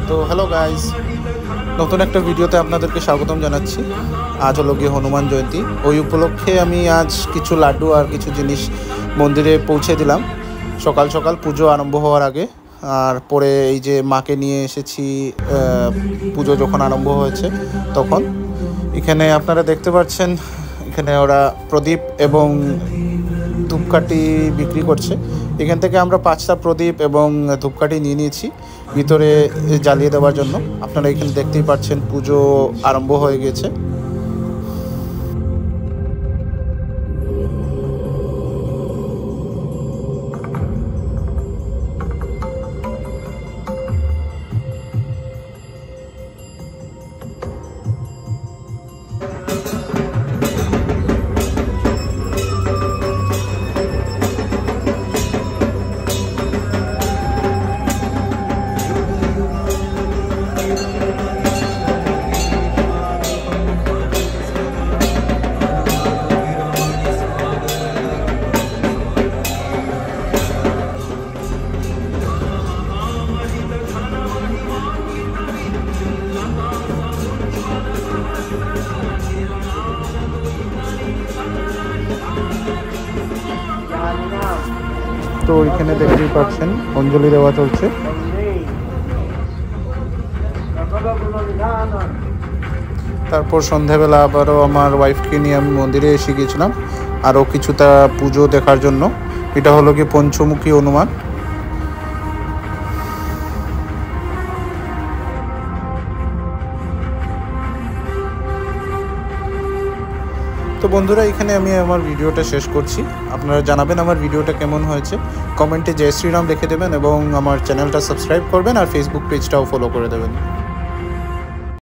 তো hello guys, নতুন একটা ভিডিওতে আপনাদেরকে স্বাগতম জানাচ্ছি। আজ হলো গিয়ে হনুমান জয়ন্তী। ওই উপলক্ষে আমি আজ কিছু লাড্ডু আর কিছু জিনিস মন্দিরে পৌঁছে দিলাম সকাল সকাল পুজো আরম্ভ হওয়ার আগে। আর পরে এই যে মাকে নিয়ে এসেছি পুজো যখন আরম্ভ হয়েছে তখন। এখানে আপনারা দেখতে পাচ্ছেন, এখানে ওরা প্রদীপ এবং ধূপকাঠি বিক্রি করছে। এখান থেকে আমরা 5টা প্রদীপ এবং ধূপকাঠি নিয়ে নিয়েছি ভিতরে জ্বালিয়ে দেওয়ার জন্য। আপনারা এখানে দেখতেই পাচ্ছেন পুজো আরম্ভ হয়ে গেছে। তো এখানে দেখতেই পাচ্ছেন অঞ্জলি দেওয়া চলছে। তারপর সন্ধ্যাবেলা আবারও আমার ওয়াইফকে নিয়ে আমি মন্দিরে এসে গিয়েছিলাম আরও কিছুটা পুজো দেখার জন্য। এটা হলো কি পঞ্চমুখী হনুমান। তো বন্ধুরা, এখানে আমি আমার ভিডিওটা শেষ করছি। আপনারা জানাবেন আমার ভিডিওটা কেমন হয়েছে, কমেন্টে জয় শ্রীরাম লিখে দেবেন এবং আমার চ্যানেলটা সাবস্ক্রাইব করবেন আর ফেসবুক পেজটাও ফলো করে দেবেন।